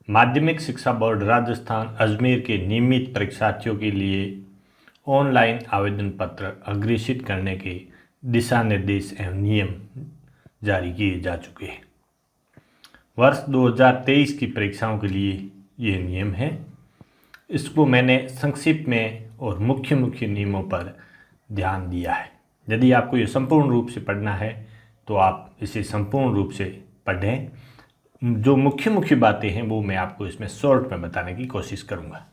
माध्यमिक शिक्षा बोर्ड राजस्थान अजमेर के नियमित परीक्षार्थियों के लिए ऑनलाइन आवेदन पत्र अग्रेषित करने के दिशा निर्देश एवं नियम जारी किए जा चुके हैं। वर्ष 2023 की परीक्षाओं के लिए ये नियम है। इसको मैंने संक्षिप्त में और मुख्य नियमों पर ध्यान दिया है। यदि आपको ये संपूर्ण रूप से पढ़ना है तो आप इसे संपूर्ण रूप से पढ़ें। जो मुख्य बातें हैं वो मैं आपको इसमें शॉर्ट में बताने की कोशिश करूँगा।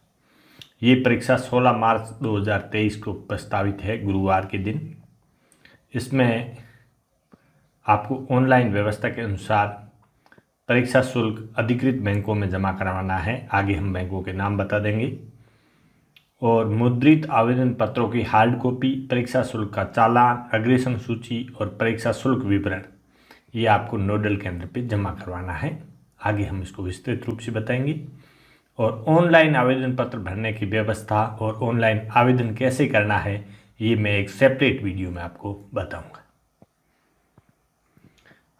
ये परीक्षा 16 मार्च 2023 को प्रस्तावित है, गुरुवार के दिन। इसमें आपको ऑनलाइन व्यवस्था के अनुसार परीक्षा शुल्क अधिकृत बैंकों में जमा करवाना है। आगे हम बैंकों के नाम बता देंगे। और मुद्रित आवेदन पत्रों की हार्ड कॉपी, परीक्षा शुल्क का चालान, अग्रेषण सूची और परीक्षा शुल्क विवरण ये आपको नोडल केंद्र पे जमा करवाना है। आगे हम इसको विस्तृत रूप से बताएंगे। और ऑनलाइन आवेदन पत्र भरने की व्यवस्था और ऑनलाइन आवेदन कैसे करना है ये मैं एक सेपरेट वीडियो में आपको बताऊंगा।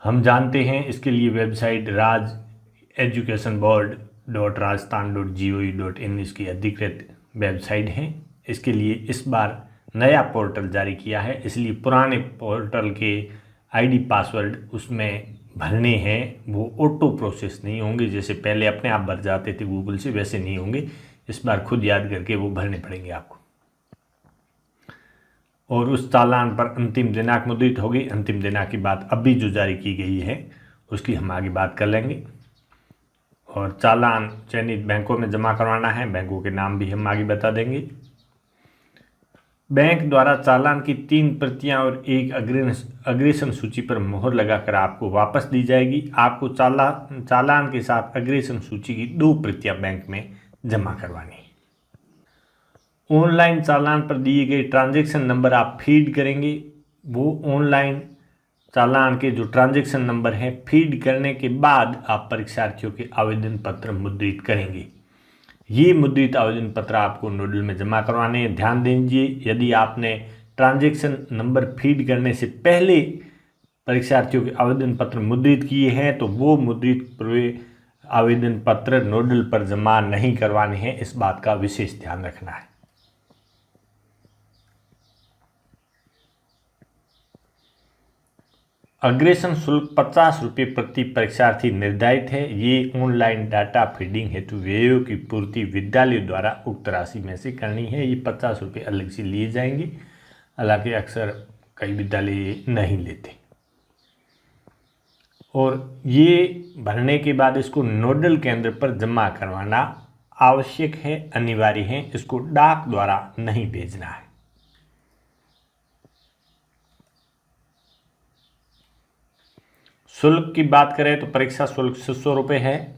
हम जानते हैं इसके लिए वेबसाइट rajeducationboard.rajasthan.gov.in इसकी अधिकृत वेबसाइट है। इसके लिए इस बार नया पोर्टल जारी किया है, इसलिए पुराने पोर्टल के आईडी पासवर्ड उसमें भरने हैं, वो ऑटो प्रोसेस नहीं होंगे। जैसे पहले अपने आप भर जाते थे गूगल से, वैसे नहीं होंगे। इस बार खुद याद करके वो भरने पड़ेंगे आपको। और उस चालान पर अंतिम दिनांक मुद्रित होगी। अंतिम दिनांक की बात अभी जो जारी की गई है उसकी हम आगे बात कर लेंगे। और चालान चयनित बैंकों में जमा करवाना है। बैंकों के नाम भी हम आगे बता देंगे। बैंक द्वारा चालान की 3 प्रतियां और एक अग्रेषण सूची पर मोहर लगाकर आपको वापस दी जाएगी। आपको चालान के साथ अग्रेषण सूची की 2 प्रतियां बैंक में जमा करवानी है। ऑनलाइन चालान पर दिए गए ट्रांजैक्शन नंबर आप फीड करेंगे। वो ऑनलाइन चालान के जो ट्रांजैक्शन नंबर हैं फीड करने के बाद आप परीक्षार्थियों के आवेदन पत्र मुद्रित करेंगे। ये मुद्रित आवेदन पत्र आपको नोडल में जमा करवाने हैं। ध्यान दीजिए, यदि आपने ट्रांजैक्शन नंबर फीड करने से पहले परीक्षार्थियों के आवेदन पत्र मुद्रित किए हैं तो वो मुद्रित आवेदन पत्र नोडल पर जमा नहीं करवाने हैं। इस बात का विशेष ध्यान रखना है। अग्रेषण शुल्क 50 रुपये प्रति परीक्षार्थी निर्धारित है। ये ऑनलाइन डाटा फीडिंग हेतु व्ययों की पूर्ति विद्यालयों द्वारा उक्त राशि में से करनी है। ये 50 रुपये अलग से लिए जाएंगे। हालांकि अक्सर कई विद्यालय नहीं लेते। और ये भरने के बाद इसको नोडल केंद्र पर जमा करवाना आवश्यक है, अनिवार्य है। इसको डाक द्वारा नहीं भेजना है। शुल्क की बात करें तो परीक्षा शुल्क 600 रुपये है।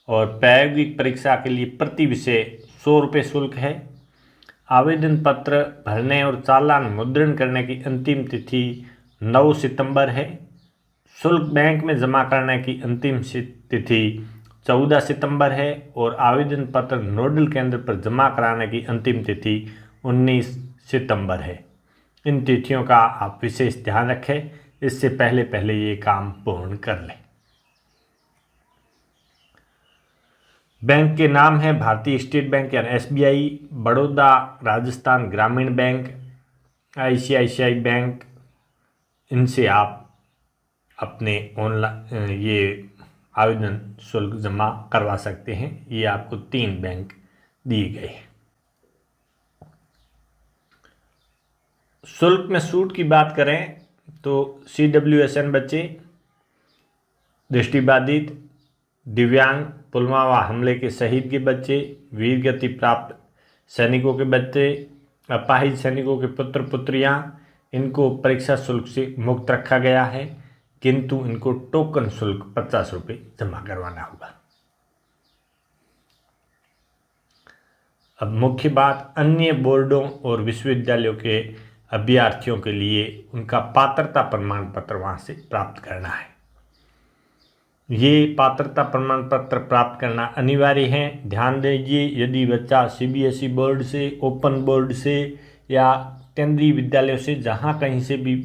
और प्रायोगिक परीक्षा के लिए प्रति विषय 100 रुपये शुल्क है। आवेदन पत्र भरने और चालान मुद्रण करने की अंतिम तिथि 9 सितंबर है। शुल्क बैंक में जमा करने की अंतिम तिथि 14 सितंबर है। और आवेदन पत्र नोडल केंद्र पर जमा कराने की अंतिम तिथि 19 सितंबर है। इन तिथियों का आप विशेष ध्यान रखें, इससे पहले ये काम पूर्ण कर लें। बैंक के नाम है भारतीय स्टेट बैंक यानी SBI, बड़ौदा राजस्थान ग्रामीण बैंक, ICICI बैंक। इनसे आप अपने ऑनलाइन ये आवेदन शुल्क जमा करवा सकते हैं। ये आपको 3 बैंक दिए गए हैं। शुल्क में छूट की बात करें तो CWSN बच्चे, दृष्टिबाधित, दिव्यांग, पुलवामा हमले के शहीद के बच्चे, वीर गति प्राप्त सैनिकों के बच्चे, अपाहिज सैनिकों के पुत्र पुत्रियां, इनको परीक्षा शुल्क से मुक्त रखा गया है। किंतु इनको टोकन शुल्क 50 रुपये जमा करवाना होगा। अब मुख्य बात, अन्य बोर्डों और विश्वविद्यालयों के अभ्यर्थियों के लिए उनका पात्रता प्रमाण पत्र वहाँ से प्राप्त करना है। ये पात्रता प्रमाण पत्र प्राप्त करना अनिवार्य है। ध्यान दीजिए, यदि बच्चा CBSE बोर्ड से, ओपन बोर्ड से या केंद्रीय विद्यालयों से, जहाँ कहीं से भी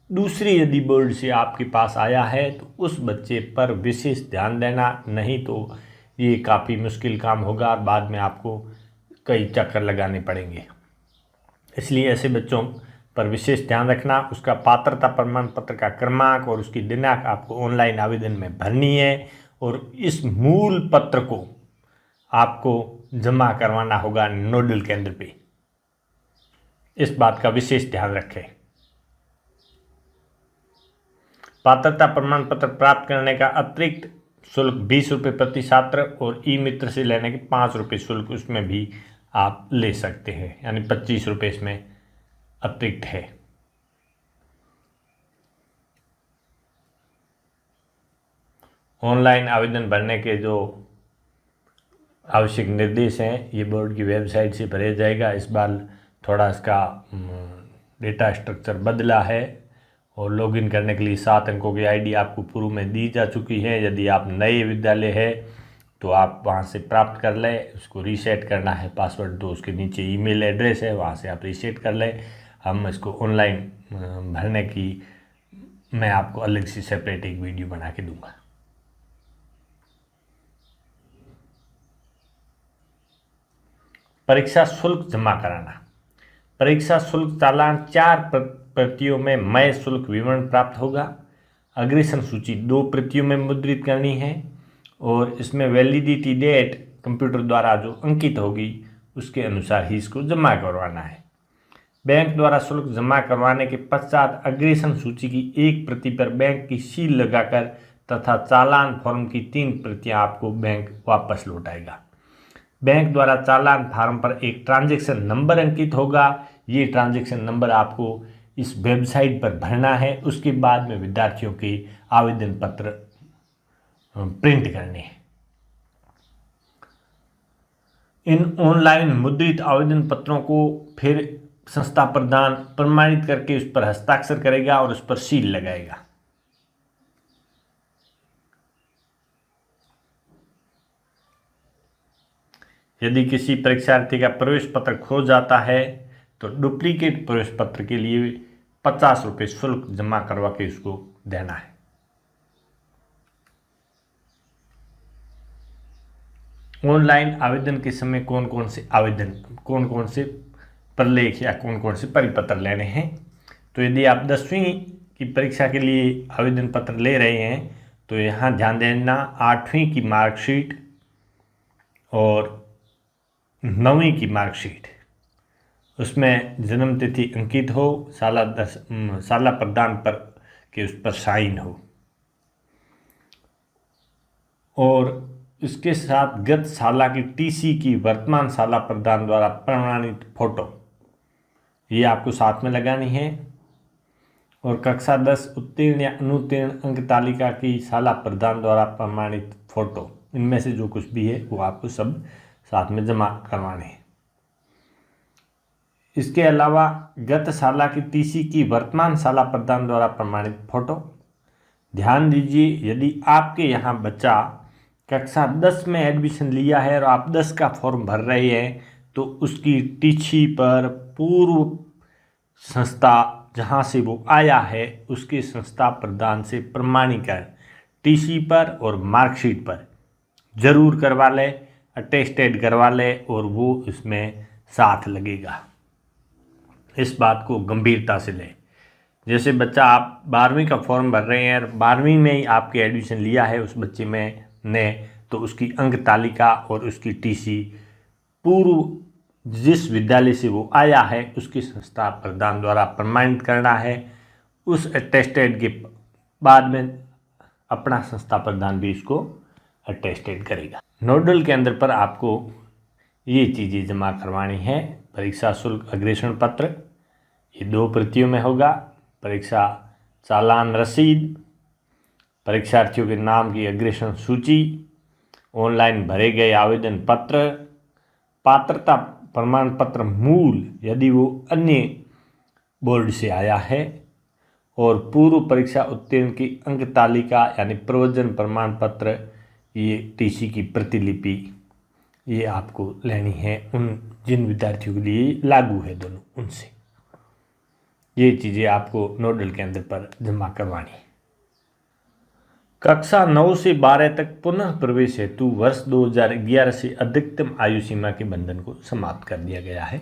दूसरी यदि बोर्ड से आपके पास आया है तो उस बच्चे पर विशेष ध्यान देना। नहीं तो ये काफ़ी मुश्किल काम होगा और बाद में आपको कई चक्कर लगाने पड़ेंगे। इसलिए ऐसे बच्चों पर विशेष ध्यान रखना। उसका पात्रता प्रमाण पत्र का क्रमांक और उसकी दिनांक आपको ऑनलाइन आवेदन में भरनी है और इस मूल पत्र को आपको जमा करवाना होगा नोडल केंद्र पे। इस बात का विशेष ध्यान रखें। पात्रता प्रमाण पत्र प्राप्त करने का अतिरिक्त शुल्क 20 रुपये प्रति छात्र और ई मित्र से लेने के 5 रुपये शुल्क उसमें भी आप ले सकते हैं, यानी 25 रुपये इसमें अतिरिक्त है। ऑनलाइन आवेदन भरने के जो आवश्यक निर्देश हैं ये बोर्ड की वेबसाइट से भरे जाएगा। इस बार थोड़ा इसका डेटा स्ट्रक्चर बदला है और लॉगिन करने के लिए 7 अंकों की आईडी आपको पूर्व में दी जा चुकी है। यदि आप नए विद्यालय है तो आप वहां से प्राप्त कर लें, उसको रीसेट करना है पासवर्ड, तो उसके नीचे ईमेल एड्रेस है, वहां से आप रीसेट कर लें। हम इसको ऑनलाइन भरने की मैं आपको अलग से सेपरेट एक वीडियो बना के दूंगा। परीक्षा शुल्क जमा कराना। परीक्षा शुल्क चालान 4 प्रतियों में मय शुल्क विवरण प्राप्त होगा। अग्रेषण सूची 2 प्रतियों में मुद्रित करनी है और इसमें वैलिडिटी डेट कंप्यूटर द्वारा जो अंकित होगी उसके अनुसार ही इसको जमा करवाना है। बैंक द्वारा शुल्क जमा करवाने के पश्चात अग्रेषण सूची की 1 प्रति पर बैंक की सील लगाकर तथा चालान फॉर्म की 3 प्रतियां आपको बैंक वापस लौटाएगा। बैंक द्वारा चालान फार्म पर एक ट्रांजैक्शन नंबर अंकित होगा। ये ट्रांजैक्शन नंबर आपको इस वेबसाइट पर भरना है। उसके बाद में विद्यार्थियों के आवेदन पत्र प्रिंट करने हैं। इन ऑनलाइन मुद्रित आवेदन पत्रों को फिर संस्था प्रधान प्रमाणित करके उस पर हस्ताक्षर करेगा और उस पर सील लगाएगा। यदि किसी परीक्षार्थी का प्रवेश पत्र खो जाता है तो डुप्लीकेट प्रवेश पत्र के लिए 50 रुपये शुल्क जमा करवा के उसको देना है। ऑनलाइन आवेदन के समय कौन कौन से प्रलेख या कौन कौन से परिपत्र लेने हैं। तो यदि आप 10वीं की परीक्षा के लिए आवेदन पत्र ले रहे हैं तो यहाँ ध्यान देना 8वीं की मार्कशीट और 9वीं की मार्कशीट, उसमें जन्म तिथि अंकित हो, साला प्रदान पर के उस पर साइन हो और इसके साथ गत साला की टीसी की वर्तमान साला प्रदान द्वारा प्रमाणित फोटो ये आपको साथ में लगानी है और कक्षा 10 उत्तीर्ण या अनुत्तीर्ण अंक तालिका की साला प्रदान द्वारा प्रमाणित फोटो, इनमें से जो कुछ भी है वो आपको सब साथ में जमा करवाने हैं। इसके अलावा गत साला की टीसी की वर्तमान साला प्रदान द्वारा प्रमाणित फोटो। ध्यान दीजिए, यदि आपके यहाँ बच्चा कक्षा 10 में एडमिशन लिया है और आप 10 का फॉर्म भर रहे हैं तो उसकी टीसी पर पूर्व संस्था जहाँ से वो आया है उसके संस्था प्रदान से प्रमाणीकरण टीसी पर और मार्कशीट पर जरूर करवा ले, अटेस्टेड करवा ले और वो इसमें साथ लगेगा। इस बात को गंभीरता से लें। जैसे बच्चा आप 12वीं का फॉर्म भर रहे हैं और 12वीं में ही आपके एडमिशन लिया है उस बच्चे में ने, तो उसकी अंक तालिका और उसकी टीसी पूर्व जिस विद्यालय से वो आया है उसकी संस्था प्रदान द्वारा प्रमाणित करना है। उस अटेस्टेड के बाद में अपना संस्था प्रदान भी इसको अटेस्टेड करेगा। नोडल केंद्र पर आपको ये चीज़ें जमा करवानी है। परीक्षा शुल्क अग्रेषण पत्र ये 2 प्रतियों में होगा। परीक्षा चालान रसीद, परीक्षार्थियों के नाम की अग्रेषण सूची, ऑनलाइन भरे गए आवेदन पत्र, पात्रता प्रमाण पत्र मूल यदि वो अन्य बोर्ड से आया है और पूर्व परीक्षा उत्तीर्ण की अंक तालिका यानी प्रयोजन प्रमाण पत्र, ये टीसी की प्रतिलिपि ये आपको लेनी है उन जिन विद्यार्थियों के लिए लागू है दोनों उनसे। ये चीज़ें आपको नोडल केंद्र पर जमा करवानी है। कक्षा 9 से 12 तक पुनः प्रवेश हेतु वर्ष 2011 से अधिकतम आयु सीमा के बंधन को समाप्त कर दिया गया है।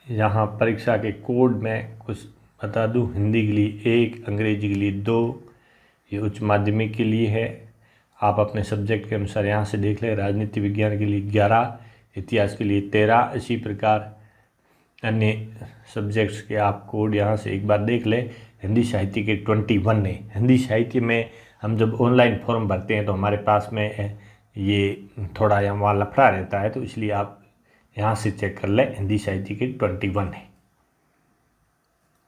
यहाँ परीक्षा के कोड में कुछ बता दूँ, हिंदी के लिए 1, अंग्रेजी के लिए 2, ये उच्च माध्यमिक के लिए है। आप अपने सब्जेक्ट के अनुसार यहाँ से देख लें। राजनीति विज्ञान के लिए 11, इतिहास के लिए 13, इसी प्रकार अन्य सब्जेक्ट्स के आप कोड यहाँ से एक बार देख लें। हिंदी साहित्य के 21 है। हिंदी साहित्य में हम जब ऑनलाइन फॉर्म भरते हैं तो हमारे पास में ये थोड़ा यहाँ वहाँ लफड़ा रहता है, तो इसलिए आप यहाँ से चेक कर लें। हिंदी साहित्य के 21 है,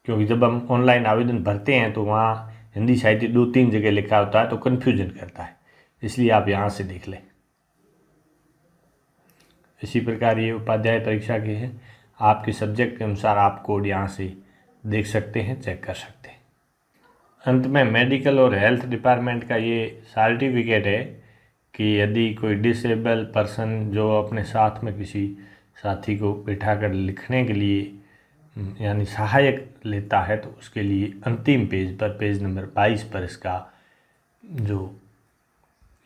क्योंकि जब हम ऑनलाइन आवेदन भरते हैं तो वहाँ हिंदी साहित्य 2-3 जगह लिखा होता है तो कन्फ्यूजन करता है, इसलिए आप यहाँ से देख लें। इसी प्रकार ये उपाध्याय परीक्षा के हैं। आपके सब्जेक्ट के अनुसार आप कोड यहाँ से देख सकते हैं, चेक कर सकते हैं। अंत में मेडिकल और हेल्थ डिपार्टमेंट का ये सर्टिफिकेट है कि यदि कोई डिसेबल पर्सन जो अपने साथ में किसी साथी को बिठाकर लिखने के लिए यानी सहायक लेता है, तो उसके लिए अंतिम पेज पर, पेज नंबर 22 पर इसका जो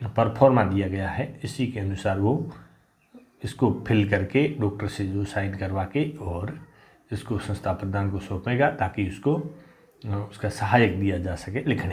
परफॉर्मा दिया गया है, इसी के अनुसार वो इसको फिल करके डॉक्टर से जो साइन करवा के और इसको संस्था प्रधान को सौंपेगा, ताकि उसको उसका सहायक दिया जा सके लिखने।